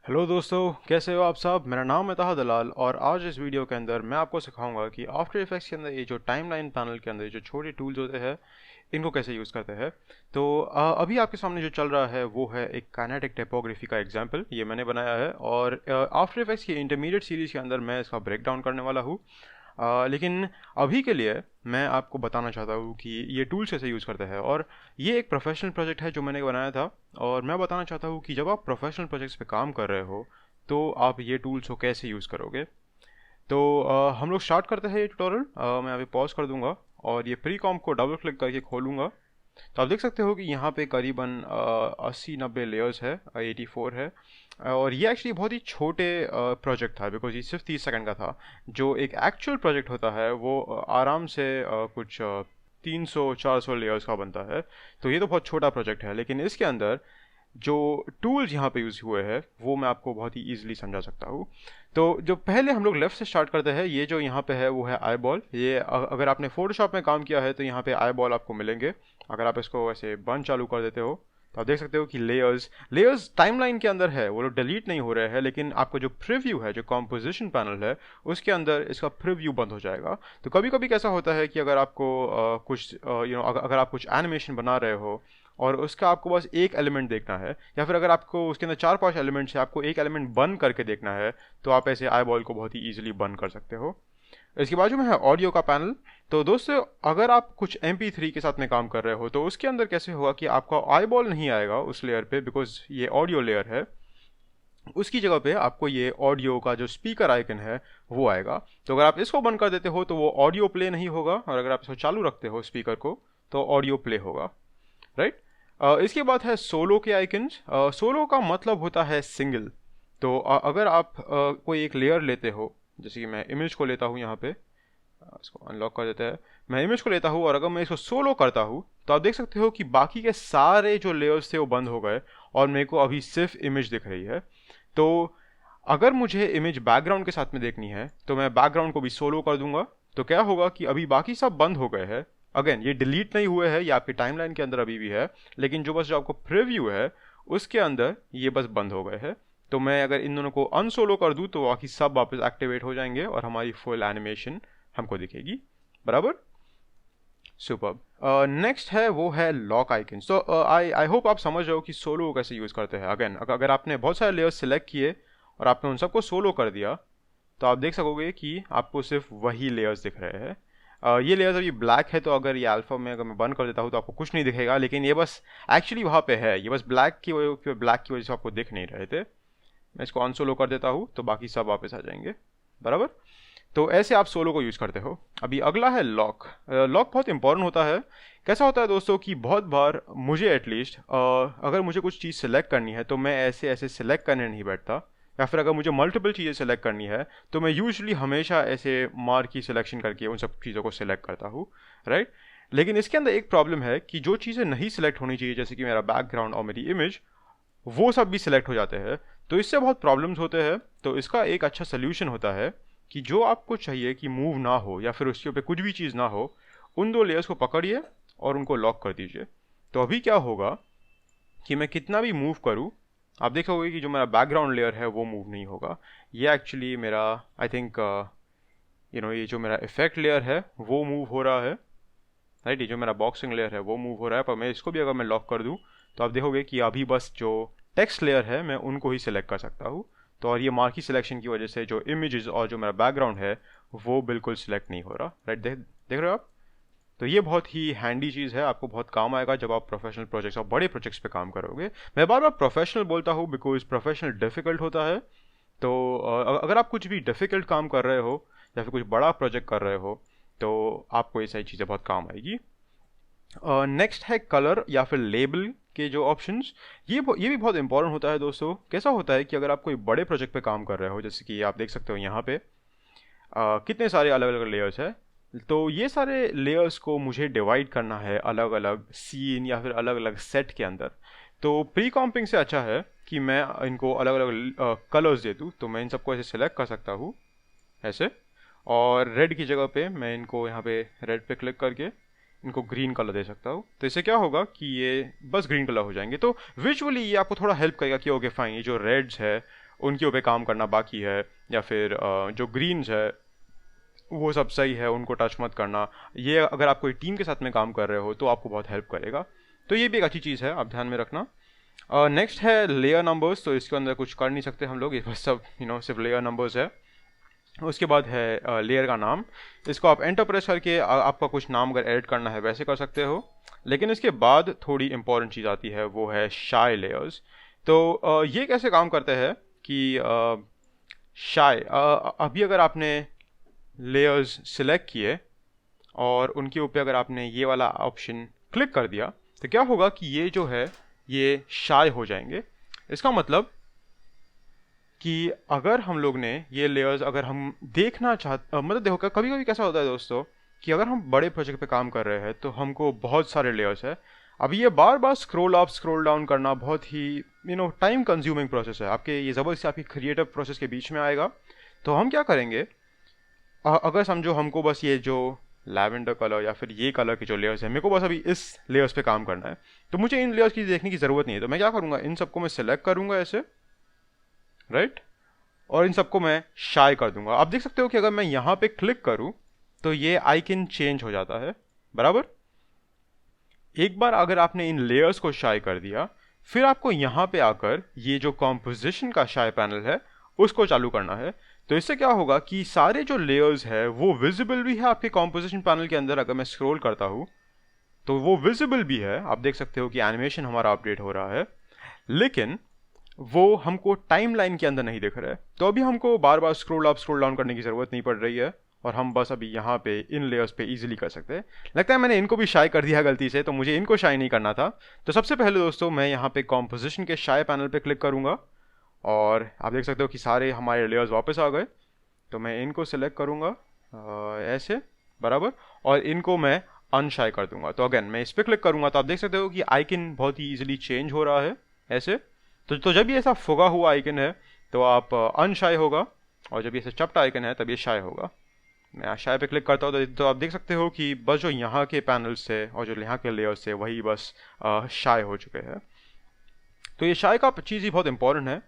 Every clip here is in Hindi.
हेलो दोस्तों, कैसे हो आप सब। मेरा नाम है ताहा दलाल और आज इस वीडियो के अंदर मैं आपको सिखाऊंगा कि आफ्टर इफेक्ट्स के अंदर ये जो टाइमलाइन पैनल के अंदर जो छोटे टूल्स होते हैं इनको कैसे यूज़ करते हैं। तो अभी आपके सामने जो चल रहा है वो है एक काइनेटिक टाइपोग्राफी का एग्जांपल, ये मैंने बनाया है और आफ्टर इफेक्ट्स की इंटरमीडिएट सीरीज़ के अंदर मैं इसका ब्रेक डाउन करने वाला हूँ। लेकिन अभी के लिए मैं आपको बताना चाहता हूँ कि ये टूल्स कैसे यूज़ करते हैं। और ये एक प्रोफेशनल प्रोजेक्ट है जो मैंने बनाया था और मैं बताना चाहता हूँ कि जब आप प्रोफेशनल प्रोजेक्ट्स पे काम कर रहे हो तो आप ये टूल्स को कैसे यूज़ करोगे। तो हम लोग स्टार्ट करते हैं ये ट्यूटोरियल। मैं अभी पॉज कर दूंगा और ये प्री कॉम्प को डबल क्लिक करके खोलूँगा। तो आप देख सकते हो कि यहाँ पे करीबन 80-90 लेयर्स है, 84 है। और ये एक्चुअली बहुत ही छोटे प्रोजेक्ट था बिकॉज ये सिर्फ 30 सेकंड का था। जो एक एक्चुअल प्रोजेक्ट होता है वो आराम से कुछ 300-400 लेयर्स का बनता है। तो ये तो बहुत छोटा प्रोजेक्ट है, लेकिन इसके अंदर जो टूल्स यहाँ पे यूज़ हुए हैं वो मैं आपको बहुत ही ईजिली समझा सकता हूँ। तो जो पहले हम लोग लेफ़्ट से स्टार्ट करते हैं, ये जो यहाँ पे है वो है आई बॉल। ये अगर आपने फोटोशॉप में काम किया है तो यहाँ पे आई बॉल आपको मिलेंगे। अगर आप इसको ऐसे बंद चालू कर देते हो तो आप देख सकते हो कि लेयर्स लेयर्स टाइमलाइन के अंदर है, वो लोग डिलीट नहीं हो रहे हैं, लेकिन आपका जो प्रीव्यू है, जो कॉम्पोजिशन पैनल है, उसके अंदर इसका प्रीव्यू बंद हो जाएगा। तो कभी कभी कैसा होता है कि अगर आपको कुछ अगर आप कुछ एनिमेशन बना रहे हो और उसका आपको बस एक एलिमेंट देखना है, या फिर अगर आपको उसके अंदर 4-5 एलिमेंट्स है, आपको एक एलिमेंट बंद करके देखना है, तो आप ऐसे आई बॉल को बहुत ही ईजिली बंद कर सकते हो। इसके बाजू में है ऑडियो का पैनल। तो दोस्तों, अगर आप कुछ MP3 के साथ में काम कर रहे हो तो उसके अंदर कैसे होगा कि आपका आई बॉल नहीं आएगा उस लेयर पे, बिकॉज ये ऑडियो लेयर है। उसकी जगह पे आपको ये ऑडियो का जो स्पीकर आइकन है वो आएगा। तो अगर आप इसको बंद कर देते हो तो वो ऑडियो प्ले नहीं होगा, और अगर आप इसको चालू रखते हो स्पीकर को तो ऑडियो प्ले होगा, राइट। इसके बाद है सोलो के आइकन्स। सोलो का मतलब होता है सिंगल। तो अगर आप कोई एक लेयर लेते हो, जैसे कि मैं इमेज को लेता हूँ यहाँ पे, इसको अनलॉक कर देते हैं। मैं इमेज को लेता हूँ और अगर मैं इसको सोलो करता हूँ तो आप देख सकते हो कि बाकी के सारे जो लेयर्स थे वो बंद हो गए और मेरे को अभी सिर्फ इमेज दिख रही है। तो अगर मुझे इमेज बैकग्राउंड के साथ में देखनी है तो मैं बैकग्राउंड को भी सोलो कर दूंगा। तो क्या होगा कि अभी बाकी सब बंद हो गए हैं। अगेन, ये डिलीट नहीं हुए हैं, ये आपकी टाइमलाइन के अंदर अभी भी है, लेकिन जो आपको प्रीव्यू है उसके अंदर ये बस बंद हो गए हैं। तो मैं अगर इन दोनों को अनसोलो कर दूं तो बाकी सब वापस एक्टिवेट हो जाएंगे और हमारी फुल एनिमेशन हमको दिखेगी, बराबर। सुपर। नेक्स्ट है वो है lock icon. So I I hope आप समझ रहे हो कि सोलो को कैसे यूज़ करते हैं। अगेन, अगर आपने बहुत सारे लेयर्स सिलेक्ट किए और आपने उन सबको सोलो कर दिया तो आप देख सकोगे कि आपको सिर्फ वही लेयर्स दिख रहे हैं। ये लेयर्स अभी ब्लैक है, तो अगर ये अल्फा में अगर मैं बंद कर देता हूँ तो आपको कुछ नहीं दिखेगा, लेकिन ये बस एक्चुअली वहाँ पे है, ये बस ब्लैक की वजह से आपको दिख नहीं रहे थे। मैं इसको अनसोलो कर देता हूँ तो बाकी सब वापस आ जाएंगे, बराबर। तो ऐसे आप सोलो को यूज़ करते हो। अभी अगला है लॉक। लॉक बहुत इंपॉर्टेंट होता है। कैसा होता है दोस्तों कि बहुत बार मुझे एटलीस्ट अगर मुझे कुछ चीज़ सेलेक्ट करनी है तो मैं ऐसे ऐसे सेलेक्ट करने नहीं बैठता, या फिर अगर मुझे मल्टीपल चीज़ें सेलेक्ट करनी है तो मैं यूजुअली हमेशा ऐसे मार्क की सिलेक्शन करके उन सब चीज़ों को सेलेक्ट करता हूँ, राइट। लेकिन इसके अंदर एक प्रॉब्लम है कि जो चीज़ें नहीं सिलेक्ट होनी चाहिए, जैसे कि मेरा बैकग्राउंड और मेरी इमेज, वो सब भी सिलेक्ट हो जाते हैं। तो इससे बहुत प्रॉब्लम्स होते हैं। तो इसका एक अच्छा सोल्यूशन होता है कि जो आपको चाहिए कि मूव ना हो या फिर उसके ऊपर कुछ भी चीज़ ना हो, उन दो लेयर्स को पकड़िए और उनको लॉक कर दीजिए। तो अभी क्या होगा कि मैं कितना भी मूव करूँ, आप देखोगे कि जो मेरा बैकग्राउंड लेयर है वो मूव नहीं होगा। ये एक्चुअली मेरा आई थिंक ये जो मेरा इफेक्ट लेयर है वो मूव हो रहा है, राइट। ये जो मेरा बॉक्सिंग लेयर है वो मूव हो रहा है, पर मैं इसको भी अगर मैं लॉक कर दूँ तो आप देखोगे कि अभी बस जो टेक्स्ट लेयर है मैं उनको ही सिलेक्ट कर सकता हूँ। तो और ये मार्की सिलेक्शन की वजह से जो इमेजेस और जो मेरा बैकग्राउंड है वो बिल्कुल सिलेक्ट नहीं हो रहा, राइट। देख रहे हो आप। तो ये बहुत ही हैंडी चीज़ है, आपको बहुत काम आएगा जब आप प्रोफेशनल प्रोजेक्ट्स और बड़े प्रोजेक्ट्स पे काम करोगे। मैं बार बार प्रोफेशनल बोलता हूँ बिकॉज प्रोफेशनल डिफिकल्ट होता है। तो अगर आप कुछ भी डिफिकल्ट काम कर रहे हो या फिर कुछ बड़ा प्रोजेक्ट कर रहे हो तो आपको ये सारी चीज़ें बहुत काम आएगी। नेक्स्ट है कलर या फिर लेबल के जो ऑप्शंस। ये भी बहुत इंपॉर्टेंट होता है दोस्तों। कैसा होता है कि अगर आप कोई बड़े प्रोजेक्ट पे काम कर रहे हो, जैसे कि आप देख सकते हो यहाँ पे कितने सारे अलग अलग लेयर्स है। तो ये सारे लेयर्स को मुझे डिवाइड करना है अलग अलग सीन या फिर अलग अलग सेट के अंदर। तो प्री कॉम्पिंग से अच्छा है कि मैं इनको अलग अलग कलर्स दे दूँ। तो मैं इन सबको ऐसे सेलेक्ट कर सकता हूँ ऐसे, और रेड की जगह पे मैं इनको यहाँ पे रेड पे क्लिक करके इनको ग्रीन कलर दे सकता हूँ। तो इससे क्या होगा कि ये बस ग्रीन कलर हो जाएंगे। तो विजुअली ये आपको थोड़ा हेल्प करेगा कि ओके फाइन, ये जो रेड्स है उनके ऊपर काम करना बाकी है, या फिर जो ग्रीन्स है वो सब सही है, उनको टच मत करना। ये अगर आप कोई टीम के साथ में काम कर रहे हो तो आपको बहुत हेल्प करेगा। तो ये भी एक अच्छी चीज़ है, आप ध्यान में रखना। नेक्स्ट है लेयर नंबर्स। तो इसके अंदर कुछ कर नहीं सकते हम लोग, ये बस सब सिर्फ लेयर नंबर्स है। उसके बाद है लेयर का नाम। इसको आप एंटर प्रेस करके आपका कुछ नाम अगर एडिट करना है वैसे कर सकते हो। लेकिन इसके बाद थोड़ी इंपॉर्टेंट चीज़ आती है, वो है शाई लेयर्स। तो ये कैसे काम करते हैं कि शाई, अभी अगर आपने लेयर्स सिलेक्ट किए और उनके ऊपर अगर आपने ये वाला ऑप्शन क्लिक कर दिया तो क्या होगा कि ये जो है ये शाई हो जाएंगे। इसका मतलब कि अगर हम लोग ने ये लेयर्स अगर हम देखना मतलब देखो कभी कभी कैसा होता है दोस्तों कि अगर हम बड़े प्रोजेक्ट पे काम कर रहे हैं तो हमको बहुत सारे लेयर्स है। अब ये बार बार स्क्रॉल अप स्क्रॉल डाउन करना बहुत ही टाइम कंज्यूमिंग प्रोसेस है, आपके ये ज़बरदस्ती आपकी क्रिएटिव प्रोसेस के बीच में आएगा। तो हम क्या करेंगे, अगर समझो हमको बस ये जो लैवेंडर कलर या फिर ये कलर के जो लेयर्स है मेरे को बस अभी इस लेयर्स पे काम करना है, तो मुझे इन लेयर्स की देखने की ज़रूरत नहीं है। तो मैं क्या करूँगा, इन सबको मैं सिलेक्ट करूँगा ऐसे, राइट, और इन सबको मैं शाई कर दूंगा। आप देख सकते हो कि अगर मैं यहाँ पे क्लिक करूँ तो ये आइकन चेंज हो जाता है, बराबर। एक बार अगर आपने इन लेयर्स को शाई कर दिया, फिर आपको यहाँ पे आकर ये जो कॉम्पोजिशन का शाई पैनल है उसको चालू करना है। तो इससे क्या होगा कि सारे जो लेयर्स है वो विजिबल भी है आपके कॉम्पोजिशन पैनल के अंदर। अगर मैं स्क्रॉल करता हूँ तो वो विजिबल भी है, आप देख सकते हो कि एनिमेशन हमारा अपडेट हो रहा है, लेकिन वो हमको टाइमलाइन के अंदर नहीं दिख रहा है। तो अभी हमको बार बार स्क्रॉल अप स्क्रॉल डाउन करने की ज़रूरत नहीं पड़ रही है और हम बस अभी यहाँ पे इन लेयर्स पे इजीली कर सकते हैं। लगता है मैंने इनको भी शाई कर दिया गलती से, तो मुझे इनको शाई नहीं करना था। तो सबसे पहले दोस्तों मैं यहाँ पे कॉम्पोजिशन के शाई पैनल पे क्लिक करूँगा और आप देख सकते हो कि सारे हमारे लेयर्स वापस आ गए। तो मैं इनको सेलेक्ट करूँगा ऐसे, बराबर, और इनको मैं अनशाई कर दूंगा। तो अगेन मैं इस पर क्लिक करूँगा तो आप देख सकते हो कि आइकन बहुत ही ईजिली चेंज हो रहा है ऐसे। तो जब ये ऐसा फुगा हुआ आइकन है तो आप अनशाई होगा, और जब ये ऐसे चपटा आइकन है तब ये शाई होगा। मैं शाई पे क्लिक करता हूँ तो आप देख सकते हो कि बस जो यहाँ के पैनल्स थे और जो यहाँ के लेयर्स थे वही बस शाई हो चुके हैं। तो ये शाई का चीज़ ही बहुत इंपॉर्टेंट है।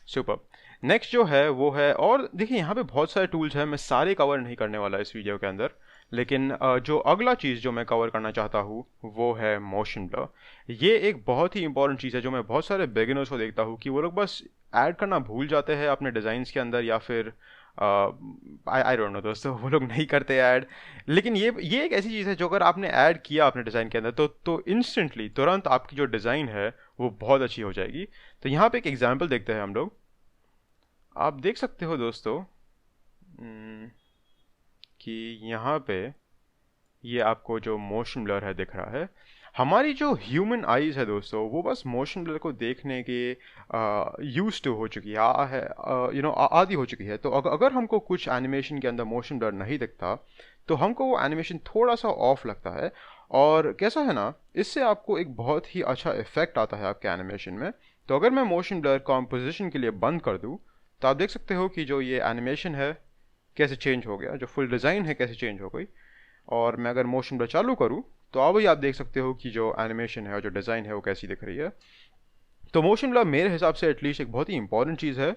सुपर। नेक्स्ट जो है वो है, और देखिए यहाँ पे बहुत सारे टूल्स हैं, मैं सारे कवर नहीं करने वाला इस वीडियो के अंदर, लेकिन जो अगला चीज़ जो मैं कवर करना चाहता हूँ वो है मोशन ब्लर। ये एक बहुत ही इंपॉर्टेंट चीज़ है जो मैं बहुत सारे बिगिनर्स को देखता हूँ कि वो लोग बस ऐड करना भूल जाते हैं अपने डिज़ाइंस के अंदर, या फिर आई डोंट नो दोस्तों, वो लोग नहीं करते ऐड। लेकिन ये एक ऐसी चीज़ है जो अगर आपने ऐड किया अपने डिज़ाइन के अंदर तो इंस्टेंटली तुरंत आपकी जो डिज़ाइन है वो बहुत अच्छी हो जाएगी। तो यहाँ पे एक एग्जांपल देखते हैं हम लोग। आप देख सकते हो दोस्तों कि यहाँ पे ये आपको जो मोशन ब्लर है दिख रहा है। हमारी जो ह्यूमन आईज है दोस्तों वो बस मोशन ब्लर को देखने के यूज टू हो चुकी है, आदी हो चुकी है। तो अगर हमको कुछ एनिमेशन के अंदर मोशन ब्लर नहीं दिखता तो हमको वो एनिमेशन थोड़ा सा ऑफ लगता है। और कैसा है ना, इससे आपको एक बहुत ही अच्छा इफेक्ट आता है आपके एनिमेशन में। तो अगर मैं मोशन ब्लर कॉम्पोजिशन के लिए बंद कर दूँ तो आप देख सकते हो कि जो ये एनिमेशन है कैसे चेंज हो गया, जो फुल डिज़ाइन है कैसे चेंज हो गई। और मैं अगर मोशन ब्लर चालू करूँ तो अब ही आप देख सकते हो कि जो एनिमेशन है और जो डिज़ाइन है वो कैसी दिख रही है। तो मोशन ब्लर मेरे हिसाब से एटलीस्ट एक बहुत ही इंपॉर्टेंट चीज़ है,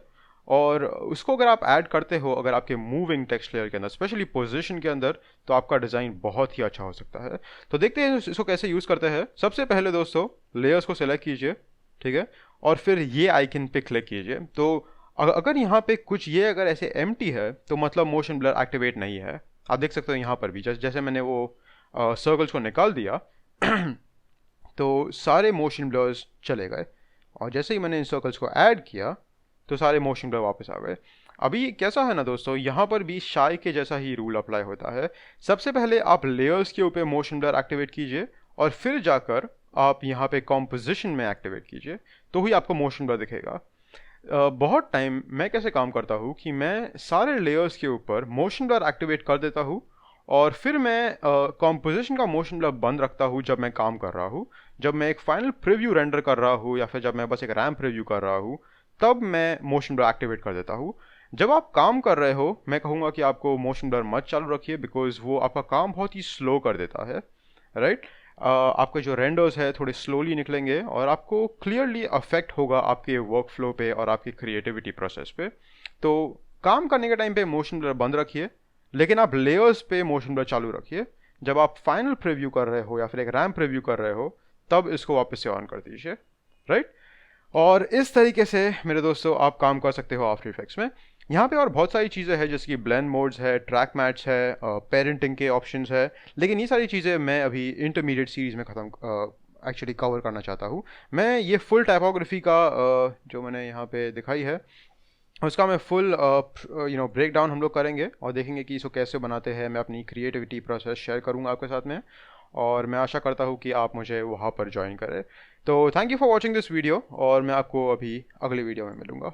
और उसको अगर आप ऐड करते हो अगर आपके मूविंग टेक्स्ट लेयर के अंदर, स्पेशली पोजीशन के अंदर, तो आपका डिज़ाइन बहुत ही अच्छा हो सकता है। तो देखते हैं इसको कैसे यूज़ करते हैं। सबसे पहले दोस्तों लेयर्स को सेलेक्ट कीजिए, ठीक है, और फिर ये आइकन पे क्लिक कीजिए। तो अगर यहाँ पे कुछ ये अगर ऐसे एम्प्टी है तो मतलब मोशन ब्लर एक्टिवेट नहीं है। आप देख सकते हो यहाँ पर भी जैसे मैंने वो सर्कल्स को निकाल दिया तो सारे मोशन ब्लर्स चले गए, और जैसे ही मैंने इन सर्कल्स को ऐड किया तो सारे मोशन ब्लर वापस आ गए। अभी कैसा है ना दोस्तों, यहाँ पर भी शाई के जैसा ही रूल अप्लाई होता है। सबसे पहले आप लेयर्स के ऊपर मोशन ब्लर एक्टिवेट कीजिए और फिर जाकर आप यहाँ पे कॉम्पोजिशन में एक्टिवेट कीजिए, तो ही आपको मोशन ब्लर दिखेगा। बहुत टाइम मैं कैसे काम करता हूँ कि मैं सारे लेयर्स के ऊपर मोशन ब्लर एक्टिवेट कर देता हूँ और फिर मैं कॉम्पोजिशन का मोशन ब्लर बंद रखता हूँ जब मैं काम कर रहा हूँ। जब मैं एक फाइनल प्रीव्यू रेंडर कर रहा हूँ या फिर जब मैं बस एक रैम प्रीव्यू कर रहा हूँ तब मैं मोशन ब्लर एक्टिवेट कर देता हूँ। जब आप काम कर रहे हो मैं कहूँगा कि आपको मोशन ब्लर मत चालू रखिए, बिकॉज वो आपका काम बहुत ही स्लो कर देता है, राइट। आपके जो रेंडर्स है थोड़े स्लोली निकलेंगे और आपको क्लियरली अफेक्ट होगा आपके वर्क फ्लो पे और आपकी क्रिएटिविटी प्रोसेस पे। तो काम करने के टाइम पे मोशन ब्लर बंद रखिए, लेकिन आप लेयर्स पे मोशन ब्लर चालू रखिए। जब आप फाइनल प्रीव्यू कर रहे हो या फिर एक रैम प्रीव्यू कर रहे हो तब इसको वापस से ऑन कर दीजिए, राइट। और इस तरीके से मेरे दोस्तों आप काम कर सकते हो आफ्टर इफेक्ट्स में। यहाँ पे और बहुत सारी चीज़ें हैं जैसे कि ब्लेंड मोड्स है, ट्रैक मैट्स है, पेरेंटिंग के ऑप्शंस है, लेकिन ये सारी चीज़ें मैं अभी इंटरमीडिएट सीरीज़ में ख़त्म एक्चुअली कवर करना चाहता हूँ। मैं ये फुल टाइपोग्राफी का जो मैंने यहाँ पे दिखाई है उसका मैं फुल ब्रेक डाउन हम लोग करेंगे और देखेंगे कि इसको कैसे बनाते हैं। मैं अपनी क्रिएटिविटी प्रोसेस शेयर करूँगा आपके साथ में, और मैं आशा करता हूँ कि आप मुझे वहाँ पर ज्वाइन करें। तो thank you for watching this video, और मैं आपको अभी अगले वीडियो में मिलूँगा।